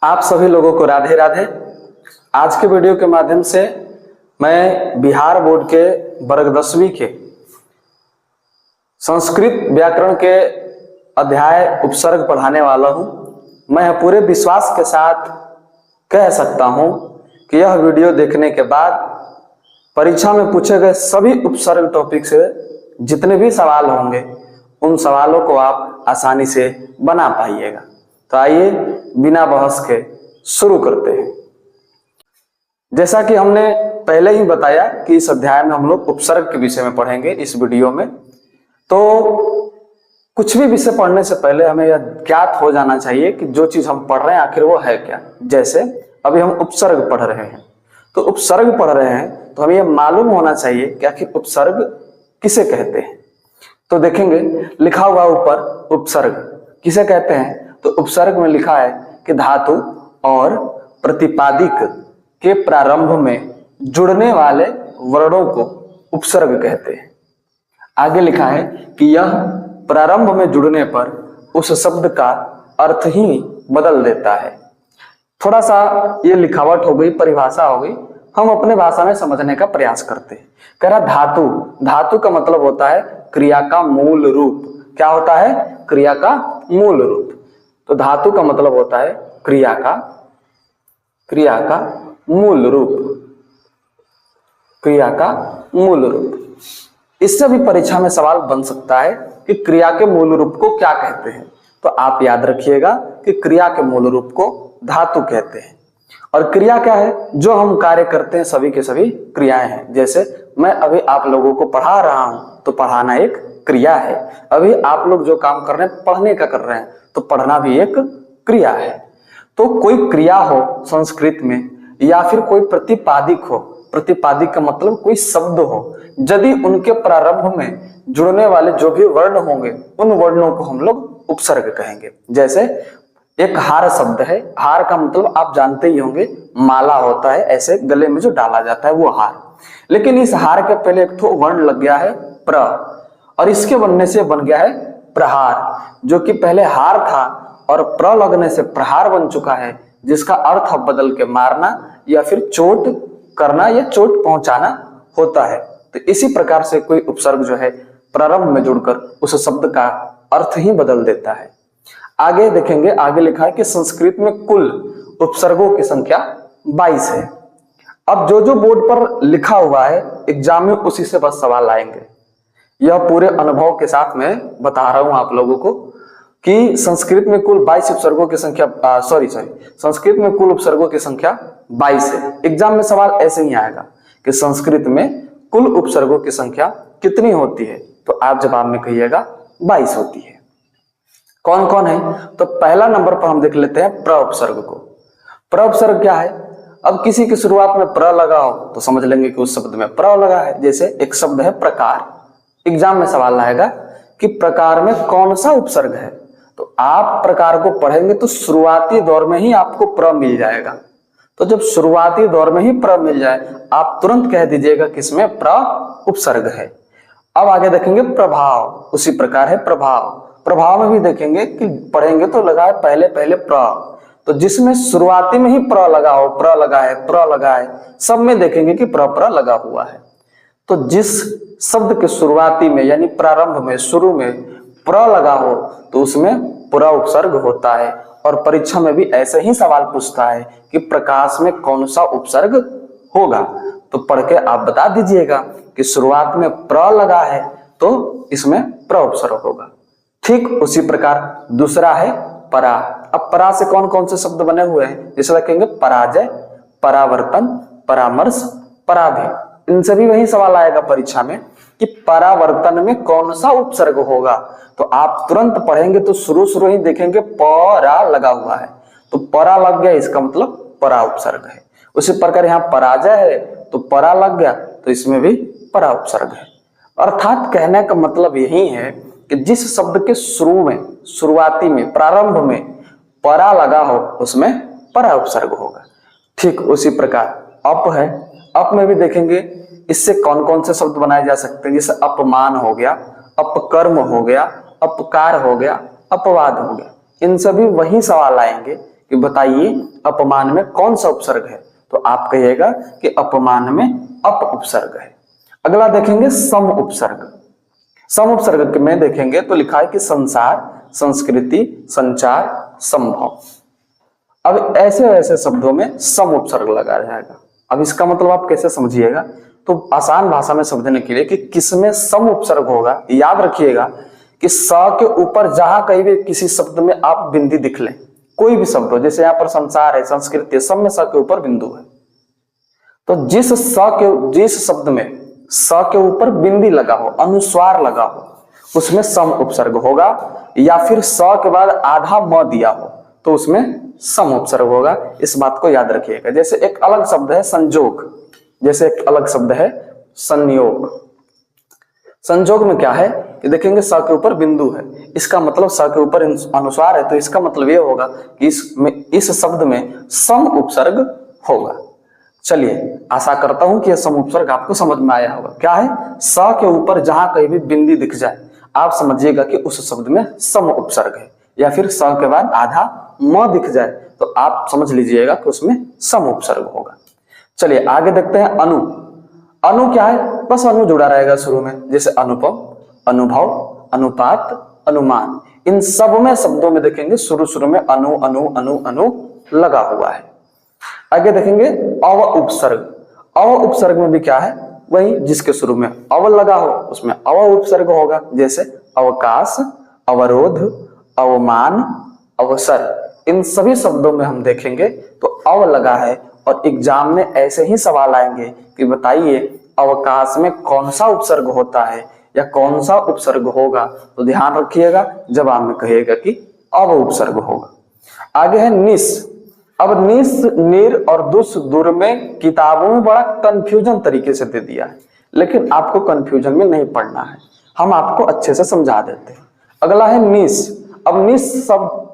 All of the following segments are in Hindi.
आप सभी लोगों को राधे राधे। आज के वीडियो के माध्यम से मैं बिहार बोर्ड के वर्ग 10वीं के संस्कृत व्याकरण के अध्याय उपसर्ग पढ़ाने वाला हूं। मैं पूरे विश्वास के साथ कह सकता हूं कि यह वीडियो देखने के बाद परीक्षा में पूछे गए सभी उपसर्ग टॉपिक से जितने भी सवाल होंगे उन सवालों को आप आसानी से बना पाइएगा। तो आइए बिना बहस के शुरू करते हैं। जैसा कि हमने पहले ही बताया कि इस अध्याय में हम लोग उपसर्ग के विषय में पढ़ेंगे इस वीडियो में। तो कुछ भी विषय पढ़ने से पहले हमें यह ज्ञात हो जाना चाहिए कि जो चीज हम पढ़ रहे हैं आखिर वो है क्या। जैसे अभी हम उपसर्ग पढ़ रहे हैं, तो उपसर्ग पढ़ रहे हैं तो हमें यह मालूम होना चाहिए कि आखिर उपसर्ग किसे कहते हैं। तो देखेंगे लिखा हुआ ऊपर उपसर्ग किसे कहते हैं। तो उपसर्ग में लिखा है कि धातु और प्रतिपादिक के प्रारंभ में जुड़ने वाले वर्णों को उपसर्ग कहते हैं। आगे लिखा है कि यह प्रारंभ में जुड़ने पर उस शब्द का अर्थ ही बदल देता है। थोड़ा सा ये लिखावट हो गई, परिभाषा हो गई, हम अपने भाषा में समझने का प्रयास करते हैं। कह रहा धातु, धातु का मतलब होता है क्रिया का मूल रूप। क्या होता है? क्रिया का मूल रूप। तो धातु का मतलब होता है क्रिया का मूल रूप, क्रिया का मूल रूप। इससे भी परीक्षा में सवाल बन सकता है कि क्रिया के मूल रूप को क्या कहते हैं। तो आप याद रखिएगा कि क्रिया के मूल रूप को धातु कहते हैं। और क्रिया क्या है? जो हम कार्य करते हैं सभी के सभी क्रियाएं हैं। जैसे मैं अभी आप लोगों को पढ़ा रहा हूं तो पढ़ाना एक क्रिया है। अभी आप लोग जो काम कर रहे हैं पढ़ने का कर रहे हैं तो पढ़ना भी एक क्रिया है। तो कोई क्रिया हो संस्कृत में या फिर कोई प्रतिपादिक हो, प्रतिपादिक का मतलब कोई शब्द हो, यदि उनके प्रारंभ में जुड़ने वाले जो भी वर्ण होंगे उन वर्णों को हम लोग उपसर्ग कहेंगे। जैसे एक हार शब्द है, हार का मतलब आप जानते ही होंगे माला होता है, ऐसे गले में जो डाला जाता है वो हार। लेकिन इस हार के पहले एक तो वर्ण लग गया है प्र, और इसके बनने से बन गया है प्रहार, जो कि पहले हार था और प्र लगने से प्रहार बन चुका है, जिसका अर्थ बदल के मारना या फिर चोट करना या चोट पहुंचाना होता है। तो इसी प्रकार से कोई उपसर्ग जो है प्रारंभ में जुड़कर उस शब्द का अर्थ ही बदल देता है। आगे देखेंगे, आगे लिखा है कि संस्कृत में कुल उपसर्गों की संख्या 22 है। अब जो जो बोर्ड पर लिखा हुआ है एग्जाम में उसी से बस सवाल आएंगे। यह पूरे अनुभव के साथ मैं बता रहा हूं आप लोगों को कि संस्कृत में कुल 22 उपसर्गों की संख्या संस्कृत में कुल उपसर्गों की संख्या 22 है। एग्जाम में सवाल ऐसे ही आएगा कि संस्कृत में कुल उपसर्गों की संख्या कितनी होती है। तो आप जवाब में कहिएगा 22 होती है। कौन कौन है? तो पहला नंबर पर हम देख लेते हैं प्र उपसर्ग को। प्र उपसर्ग क्या है? अब किसी की शुरुआत में प्र लगा हो तो समझ लेंगे कि उस शब्द में प्र लगा है। जैसे एक शब्द है प्रकार, एग्जाम में सवाल आएगा कि प्रकार में कौन सा उपसर्ग है। तो आप प्रकार को पढ़ेंगे तो शुरुआती दौर में ही आपको प्र मिल जाएगा। तो जब शुरुआती दौर में ही प्र मिल जाए आप तुरंत कह दीजिएगा कि इसमें प्र उपसर्ग है। अब आगे देखेंगे प्रभाव, उसी प्रकार है प्रभाव। प्रभाव में भी देखेंगे कि पढ़ेंगे तो लगा है पहले पहले प्र, तो जिसमें शुरुआती में ही प्र लगा हो, प्र लगा है, सब में देखेंगे कि प्र लगा हुआ है। तो जिस शब्द के शुरुआती में यानी प्रारंभ में, शुरू में प्र लगा हो तो उसमें पूरा उपसर्ग होता है। और परीक्षा में भी ऐसे ही सवाल पूछता है कि प्रकाश में कौन सा उपसर्ग होगा। तो पढ़ के आप बता दीजिएगा कि शुरुआत में प्र लगा है तो इसमें प्र उपसर्ग होगा। ठीक उसी प्रकार दूसरा है परा। अब परा से कौन कौन से शब्द बने हुए हैं? जैसे रखेंगे पराजय, परावर्तन, परामर्श, पराभय। इनसे भी वही सवाल आएगा परीक्षा में कि परावर्तन में कौन सा उपसर्ग होगा। तो आप तुरंत पढ़ेंगे तो शुरू ही देखेंगे परा लगा हुआ है, तो परा लग गया इसका मतलब परा उपसर्ग है। उसी प्रकार यहाँ पराजय है तो परा लग गया तो इसमें भी परा उपसर्ग है। अर्थात कहने का मतलब यही है कि जिस शब्द के शुरू में, शुरुआती में, प्रारंभ में परा लगा हो उसमें परा उपसर्ग होगा। ठीक उसी प्रकार अप है। अप में भी देखेंगे इससे कौन कौन से शब्द बनाए जा सकते हैं। जैसे अपमान हो गया, अपकर्म हो गया, अपकार हो गया, अपवाद हो गया। इन सभी वही सवाल आएंगे कि बताइए अपमान में कौन सा उपसर्ग है, तो आप कहिएगा कि अपमान में अप उपसर्ग है। अगला देखेंगे सम उपसर्ग। सम उपसर्ग में देखेंगे तो लिखा है कि संसार, संस्कृति, संचार, संभव। अब ऐसे ऐसे शब्दों में सम उपसर्ग लगा रहेगा। अब इसका मतलब आप कैसे समझिएगा, तो आसान भाषा में समझने के लिए कि किसमें सम उपसर्ग होगा, याद रखिएगा कि स के ऊपर जहां कहीं भी किसी शब्द में आप बिंदी दिख लें, कोई भी शब्द हो, जैसे यहाँ पर संसार है, संस्कृति है, सब में स के ऊपर बिंदु है, तो जिस शब्द में स के ऊपर बिंदी लगा हो, अनुस्वार लगा हो, उसमें सम उपसर्ग होगा। या फिर स के बाद आधा म दिया हो तो उसमें सम उपसर्ग होगा। इस बात को याद रखिएगा। जैसे एक अलग शब्द है संजोग, जैसे एक अलग शब्द है संयोग। संजोग में क्या है कि देखेंगे स के ऊपर बिंदु है, इसका मतलब स के ऊपर अनुस्वार है, तो इसका मतलब ये होगा कि इस शब्द में सम उपसर्ग होगा। चलिए, आशा करता हूं कि यह सम उपसर्ग आपको समझ में आया होगा। क्या है, स के ऊपर जहां कहीं भी बिंदी दिख जाए आप समझिएगा कि उस शब्द में सम उपसर्ग है। या फिर स के बाद आधा म दिख जाए तो आप समझ लीजिएगा कि उसमें सम उपसर्ग होगा। चलिए आगे देखते हैं अनु। अनु क्या है, बस अनु जुड़ा रहेगा शुरू में, जैसे अनुपम, अनुभव, अनुपात, अनुमान। इन सब में शब्दों में देखेंगे शुरू में अनु अनु अनु अनु लगा हुआ है। आगे देखेंगे अव उपसर्ग। अव उपसर्ग में भी क्या है, वही जिसके शुरू में अव लगा हो उसमें अव उपसर्ग होगा, जैसे अवकाश, अवरोध, अवमान, अवसर। इन सभी शब्दों में हम देखेंगे तो अव लगा है, और एग्जाम में ऐसे ही सवाल आएंगे कि बताइए अवकाश में कौन सा उपसर्ग होता है या कौन सा उपसर्ग होगा, तो ध्यान रखिएगा जवाब में कहिएगा कि अव उपसर्ग होगा। आगे है निस। अब निस, निर और दुस, दूर में किताबों में बड़ा कंफ्यूजन तरीके से दे दिया है, लेकिन आपको कंफ्यूजन में नहीं पढ़ना है, हम आपको अच्छे से समझा देते हैं। अगला है निस। अब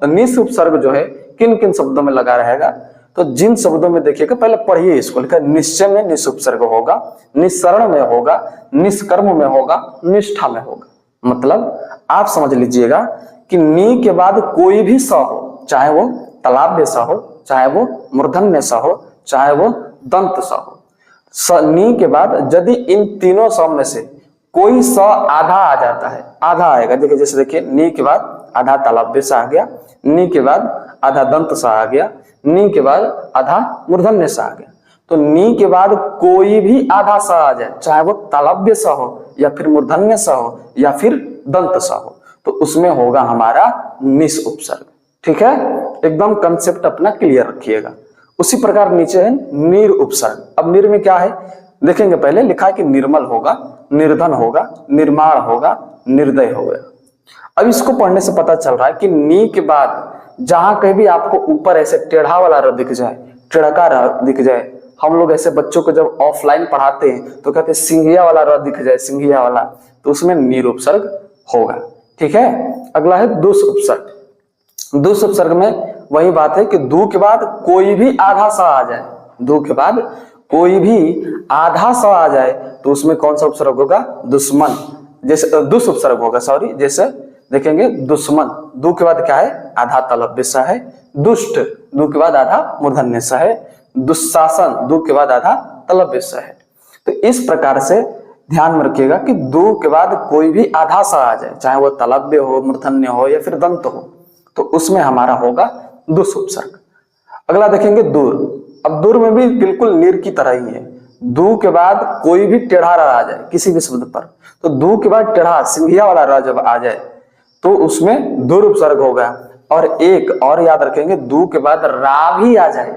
निस उपसर्ग जो है किन किन शब्दों में लगा रहेगा, तो जिन शब्दों में देखिएगा, पहले पढ़िए इसको। लिखा निश्चय में निस उपसर्ग होगा, निस्सरण में होगा, निष्कर्म में होगा, निष्ठा में होगा। मतलब आप समझ लीजिएगा कि नी के बाद कोई भी स हो, चाहे वो तालाब्य स हो, चाहे वो मूर्धन्य स हो, चाहे वो दंत स हो। नी के बाद यदि इन तीनों स में से कोई स आधा आ जाता है, आधा आएगा, देखिए जैसे देखिए नी के बाद आधा तालव्य सा आ गया, नी के बाद आधा दंत सा आ गया, नी के बाद आधा मूर्धन्य सा आ गया। तो नी के बाद कोई भी आधा सा आ जाए, चाहे वो तालव्य सा हो या फिर मूर्धन्य सा हो या फिर दंत सा हो, तो उसमें होगा हमारा निस उपसर्ग। ठीक है, एकदम कंसेप्ट अपना क्लियर रखिएगा। उसी प्रकार नीचे है नीर उपसर्ग। अब नीर में क्या है देखेंगे, पहले लिखा है कि निर्मल होगा, निर्धन होगा, निर्माण होगा, निर्दय होगा। अब इसको पढ़ने से पता चल रहा है कि नी के बाद जहां कहीं भी आपको ऊपर ऐसे टेढ़ा वाला र दिख जाए, टेढ़का र दिख जाए, हम लोग ऐसे बच्चों को जब ऑफलाइन पढ़ाते हैं तो कहते हैं सिंघिया वाला र दिख जाए, सिंघिया वाला, तो उसमें नीर उपसर्ग होगा। ठीक है, अगला है दुस उपसर्ग। दुस उपसर्ग में वही बात है कि दू के बाद कोई भी आधा सा आ जाए, दू के बाद कोई भी आधा सा आ जाए तो उसमें कौन सा उपसर्ग होगा, दुश्मन, जैसे दुस उपसर्ग होगा, सॉरी, जैसे देखेंगे दुश्मन, दू के बाद क्या है, आधा तलव्य सा है, दुष्ट, दू के बाद आधा मूर्धन्य सा है, दुस्शासन, दू के बाद आधा तलव्य सा है। तो इस प्रकार से ध्यान में रखिएगा कि दू के बाद कोई भी आधा सा आ जाए, चाहे वो तलव्य हो, मूर्धन्य हो या फिर दंत हो, तो उसमें हमारा होगा दुस उपसर्ग। अगला देखेंगे दूर। अब दूर में भी बिल्कुल नीर की तरह ही है, दू के बाद कोई भी टेढ़ा र आ जाए किसी भी शब्द पर, तो दू के बाद टेढ़ा सिंघिया वाला र जब आ जाए तो उसमें दूर उपसर्ग होगा। और एक और याद रखेंगे, दू के बाद रा भी आ जाए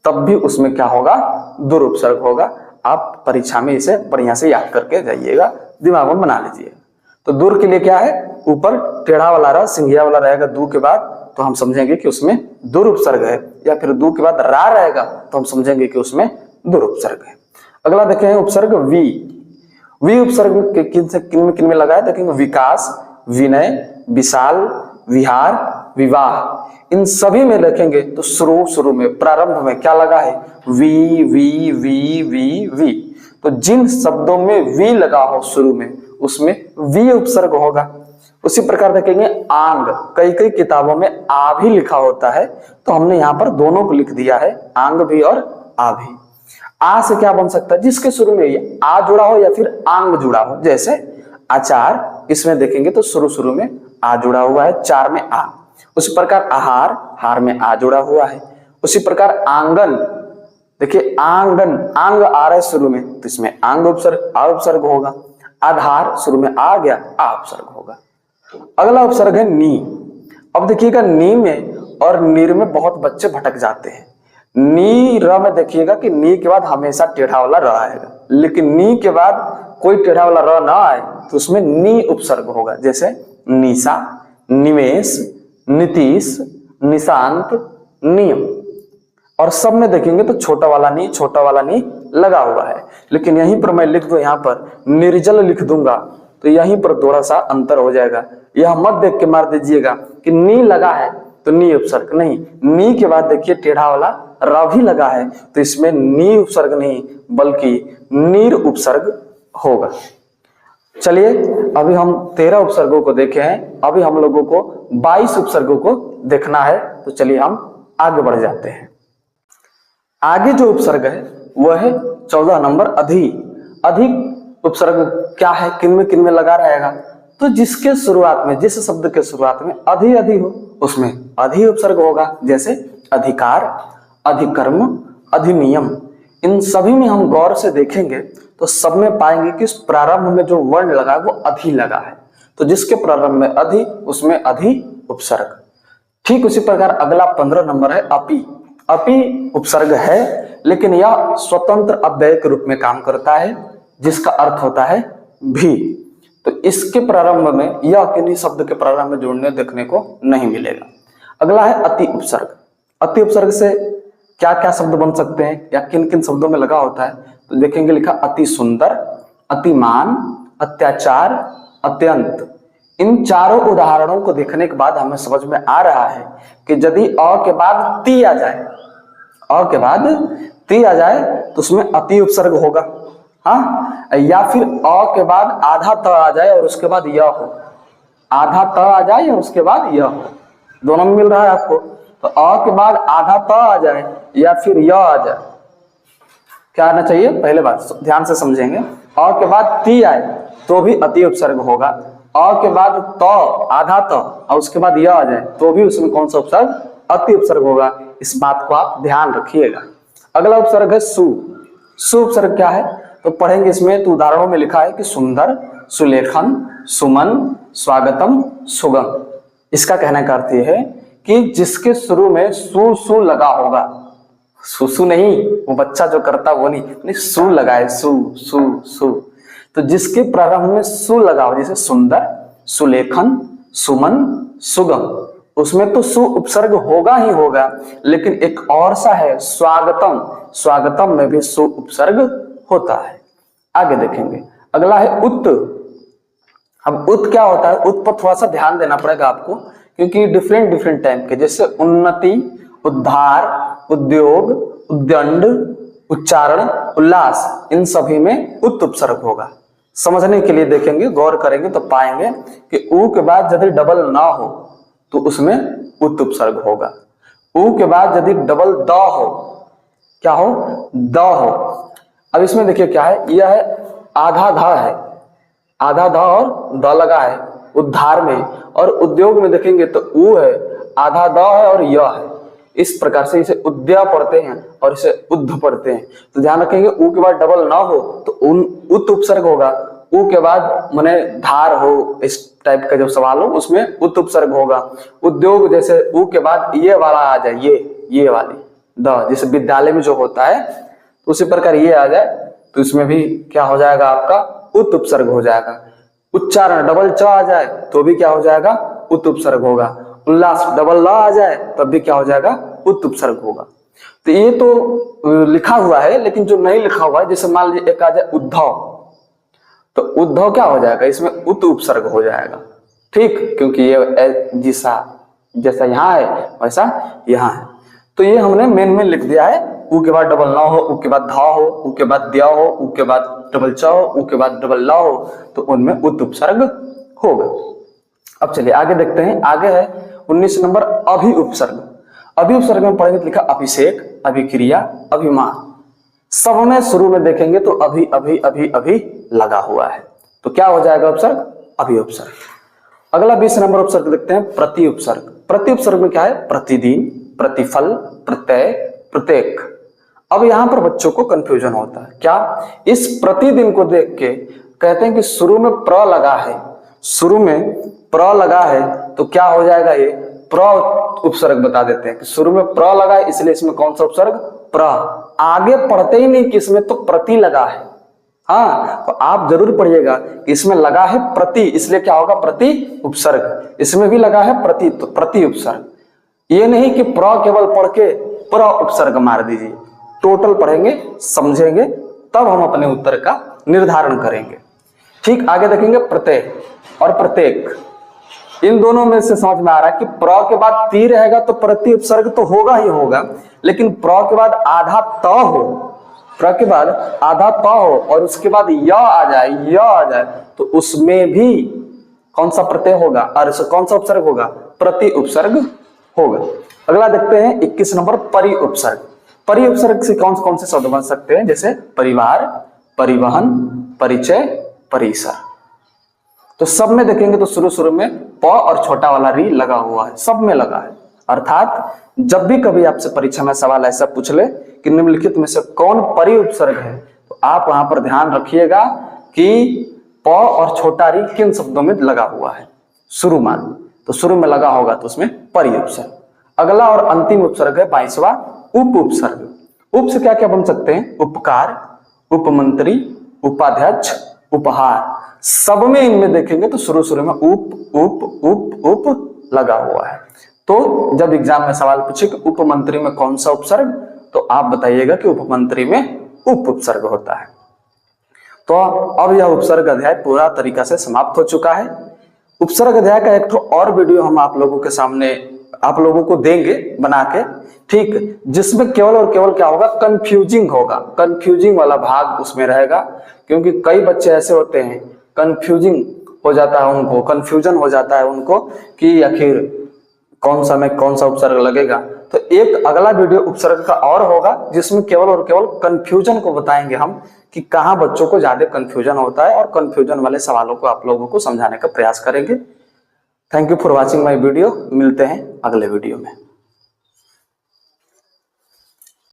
तब भी उसमें क्या होगा, दूर उपसर्ग होगा। आप परीक्षा में इसे बढ़िया से याद करके जाइएगा, दिमाग में बना लीजिएगा। तो दूर के लिए क्या है, ऊपर टेढ़ा वाला र सिंघिया वाला रहेगा दू के बाद, तो हम समझेंगे कि उसमें दूर उपसर्ग है, या फिर दू के बाद रा रहेगा तो हम समझेंगे कि उसमें दूर उपसर्ग है। अगला देखें उपसर्ग वी। वी उपसर्ग किन में लगा है, देखेंगे विकास, विनय, विशाल, विहार, विवाह। इन सभी में देखेंगे तो शुरू में प्रारंभ में क्या लगा है, V V V V V. तो जिन शब्दों में वी लगा हो शुरू में उसमें वी उपसर्ग होगा। उसी प्रकार देखेंगे आंग, कई कई किताबों में आ भी लिखा होता है, तो हमने यहाँ पर दोनों को लिख दिया है, आंग भी और आ भी। आ से क्या बन सकता है, जिसके शुरू में आ जुड़ा हो या फिर आंग जुड़ा हो, जैसे आचार, इसमें देखेंगे तो शुरू शुरू में आ जुड़ा हुआ है, चार में आ। उसी प्रकार आहार, हार में आ जुड़ा हुआ है। उसी प्रकार आंगन, देखिए आंगन, आंग आ रहा है शुरू में, तो इसमें आंग उपसर्ग, आ उपसर्ग होगा। आधार शुरू में आ गया, आ उपसर्ग होगा। अगला उपसर्ग है नी। अब देखिएगा नी में और नीर में बहुत बच्चे भटक जाते हैं। नी र में देखिएगा कि नी के बाद हमेशा टेढ़ा वाला र आएगा, लेकिन नी के बाद कोई टेढ़ा वाला र ना आए तो उसमें नी उपसर्ग होगा, जैसे निशा, निमेश, नीतीश, निशांत, नियम। और सब में देखेंगे तो छोटा वाला नी लगा हुआ है, लेकिन यहीं पर मैं लिख दूं, यहाँ पर निर्जल लिख दूंगा तो यहीं पर थोड़ा सा अंतर हो जाएगा। यह मत देख के मार दीजिएगा कि नी लगा है तो नी उपसर्ग नहीं, नी के बाद देखिए टेढ़ा वाला र भी लगा है, तो इसमें नी उपसर्ग नहीं बल्कि नीर उपसर्ग होगा। चलिए अभी हम 13 उपसर्गों को देखे हैं, अभी हम लोगों को 22 उपसर्गों को देखना है, तो चलिए हम आगे बढ़ जाते हैं। आगे जो उपसर्ग है वह है 14 नंबर अधि। अधिक उपसर्ग क्या है, किन में लगा रहेगा, तो जिसके शुरुआत में, जिस शब्द के शुरुआत में अधि अधि हो उसमें अधि उपसर्ग होगा, जैसे अधिकार, अधिकर्म, अधिनियम। इन सभी में हम गौर से देखेंगे तो सब में पाएंगे कि प्रारंभ में जो वर्ण लगा वो अधि लगा है, तो जिसके प्रारंभ में अधि उसमें अधि उपसर्ग। ठीक उसी प्रकार अगला 15 नंबर है अपि। अपि उपसर्ग है, लेकिन यह स्वतंत्र अव्यय के रूप में काम करता है, जिसका अर्थ होता है भी। तो इसके प्रारंभ में यह किन्हीं शब्द के प्रारंभ में जोड़ने देखने को नहीं मिलेगा। अगला है अति उपसर्ग। अति उपसर्ग से क्या क्या शब्द बन सकते हैं या किन किन शब्दों में लगा होता है, तो देखेंगे लिखा अति सुंदर, अतिमान, अत्याचार, अत्यंत। इन चारों उदाहरणों को देखने के बाद हमें समझ में आ रहा है कि यदि अ के बाद ती आ जाए, अ के बाद ती आ जाए तो उसमें अति उपसर्ग होगा। हाँ, या फिर अ के बाद आधा त आ जाए और उसके बाद यह हो, आधा त आ जाए और उसके बाद यह हो, दोनों में मिल रहा है आपको। तो अ के बाद आधा त आ जाए या फिर यह आ जाए, क्या आना चाहिए, पहले बात ध्यान से समझेंगे। अ के बाद ती आए तो भी अति उपसर्ग होगा, अ के बाद त आधा त और उसके बाद यह आ जाए तो भी उसमें कौन सा उपसर्ग, अति उपसर्ग होगा। इस बात को आप ध्यान रखिएगा। अगला उपसर्ग है सु। सु उपसर्ग क्या है, तो पढ़ेंगे इसमें, तो उदाहरणों में लिखा है कि सुंदर, सुलेखन, सुमन, स्वागतम, सुगम। इसका कहने का अर्थ यह है कि जिसके शुरू में सु सु लगा होगा, सुसु नहीं, वो बच्चा जो करता वो नहीं, सु लगाए, सु सु सु। तो जिसके प्रारंभ में सु लगा हो, जैसे सुंदर, सुलेखन, सुमन, सुगम, उसमें तो सु उपसर्ग होगा ही होगा, लेकिन एक और सा है स्वागतम। स्वागतम में भी सु उपसर्ग होता है। आगे देखेंगे, अगला है उत। अब उत क्या होता है, उत पर थोड़ा सा ध्यान देना पड़ेगा आपको, क्योंकि डिफरेंट टाइप के, जैसे उन्नति, उद्धार, उद्योग, उद्दंड, उच्चारण, उल्लास, इन सभी में उत उपसर्ग होगा। समझने के लिए देखेंगे, गौर करेंगे तो पाएंगे कि उ के बाद यदि डबल ना हो तो उसमें उत उपसर्ग होगा। उ के बाद यदि डबल द हो, क्या हो, द हो। अब इसमें देखिए क्या है, यह है आधा ध है, आधा ध और द लगा है उद्धार में, और उद्योग में देखेंगे तो उ है, आधा द है और य है। इस प्रकार से इसे उद्या पढ़ते हैं और इसे उद्ध पढ़ते हैं। तो ध्यान रखेंगे उ के बाद डबल ना हो तो उत उपसर्ग होगा, उ के बाद माने धार हो, इस टाइप का जो सवाल हो उसमें उत उपसर्ग होगा। उद्योग जैसे उ के बाद ये वाला आ जाए, ये वाली द, जैसे विद्यालय में जो होता है तो उसी प्रकार ये आ जाए तो इसमें भी क्या हो जाएगा, आपका उत उपसर्ग हो जाएगा। उच्चारण डबल च आ जाए तो भी क्या हो जाएगा, उत उपसर्ग होगा। उल्लास डबल ला आ जाए तब भी क्या हो जाएगा, उत उपसर्ग होगा। तो ये तो लिखा हुआ है, लेकिन जो नहीं लिखा हुआ है, जैसे मान लीजिए एक आ जाए उद्धव, तो उद्धव क्या हो जाएगा, इसमें उत उपसर्ग हो जाएगा। ठीक, क्योंकि ये जैसा यहाँ है वैसा यहाँ है। तो ये हमने मेन में लिख दिया है, उ के बाद डबल ना हो, उ के बाद धा हो, उ के बाद द्या हो, उ के बाद डबल च हो, उ के बाद डबल ला हो, तो उनमें उत उपसर्ग होगा। अब चलिए आगे देखते हैं। आगे है 19 नंबर अभि उपसर्ग। अभि उपसर्ग में पढ़ेंगे तो लिखा अभिषेक, अभिक्रिया, अभिमान। सब में शुरू में देखेंगे तो अभी अभी अभी अभी लगा हुआ है, तो क्या हो जाएगा उपसर्ग? अभि उपसर्ग। अगला 20 नंबर उपसर्ग देखते हैं प्रति उपसर्ग। प्रति उपसर्ग में क्या है? प्रतिदिन, प्रतिफल, प्रत्यय, प्रत्येक। अब यहां पर बच्चों को कंफ्यूजन होता है। क्या? इस प्रतिदिन को देख के कहते हैं कि शुरू में प्र लगा है, शुरू में प्र लगा है तो क्या हो जाएगा? ये प्र उपसर्ग बता देते हैं कि शुरू में प्र लगा है, इसलिए इसमें कौन सा उपसर्ग? प्र। आगे पढ़ते ही नहीं कि इसमें तो प्रति लगा है। हाँ, तो आप जरूर पढ़िएगा कि इसमें लगा है प्रति, इसलिए क्या होगा? प्रति उपसर्ग। इसमें भी लगा है प्रति, तो प्रति उपसर्ग। ये नहीं कि प्र केवल पढ़ के प्र उपसर्ग मार दीजिए। टोटल पढ़ेंगे, समझेंगे, तब हम अपने उत्तर का निर्धारण करेंगे। ठीक, आगे देखेंगे प्रत्यय और प्रत्येक। इन दोनों में से समझ में आ रहा है कि प्र के बाद ती रहेगा तो प्रति उपसर्ग तो होगा ही होगा, लेकिन प्र के बाद आधा त हो, प्र के बाद आधा त हो और उसके बाद य आ जाए, य आ जाए, तो उसमें भी कौन सा प्रत्यय होगा? और कौन सा उपसर्ग होगा? प्रति उपसर्ग होगा। अगला देखते हैं 21 नंबर परि उपसर्ग। परि उपसर्ग से कौन कौन से शब्द बन सकते हैं? जैसे परिवार, परिवहन, परिचय, परिसर। तो सब में देखेंगे तो शुरू शुरू में प और छोटा वाला री लगा हुआ है, सब में लगा है। अर्थात जब भी कभी आपसे परीक्षा में सवाल ऐसा पूछ ले कि निम्नलिखित में से कौन परि उपसर्ग है, तो आप वहां पर ध्यान रखिएगा कि प और छोटा री किन शब्दों में लगा हुआ है। शुरू मान, तो शुरू में लगा होगा तो उसमें परि उपसर्ग। अगला और अंतिम उपसर्ग है 22वां उप उपसर्ग। उप से क्या क्या बन सकते हैं? उपकार, उपमंत्री, उपाध्यक्ष, उपहार। सब में इनमें देखेंगे तो शुरू शुरू में उप उप उप उप लगा हुआ है। तो जब एग्जाम में सवाल पूछे कि उपमंत्री में कौन सा उपसर्ग, तो आप बताइएगा कि उपमंत्री में उप उपसर्ग होता है। तो अब यह उपसर्ग अध्याय पूरा तरीका से समाप्त हो चुका है। उपसर्ग अध्याय का एक और वीडियो हम आप लोगों के सामने आप लोगों को देंगे बना के, ठीक, जिसमें केवल और केवल क्या होगा? कंफ्यूजिंग होगा, कंफ्यूजिंग वाला भाग उसमें रहेगा। क्योंकि कई बच्चे ऐसे होते हैं, कंफ्यूजिंग हो जाता है उनको, कंफ्यूजन हो जाता है उनको कि आखिर कौन सा में कौन सा उपसर्ग लगेगा। तो एक अगला वीडियो उपसर्ग का और होगा जिसमें केवल और केवल कंफ्यूजन को बताएंगे हम कि कहाँ बच्चों को ज्यादा कंफ्यूजन होता है, और कंफ्यूजन वाले सवालों को आप लोगों को समझाने का प्रयास करेंगे। Thank you for watching my video. मिलते हैं अगले वीडियो में।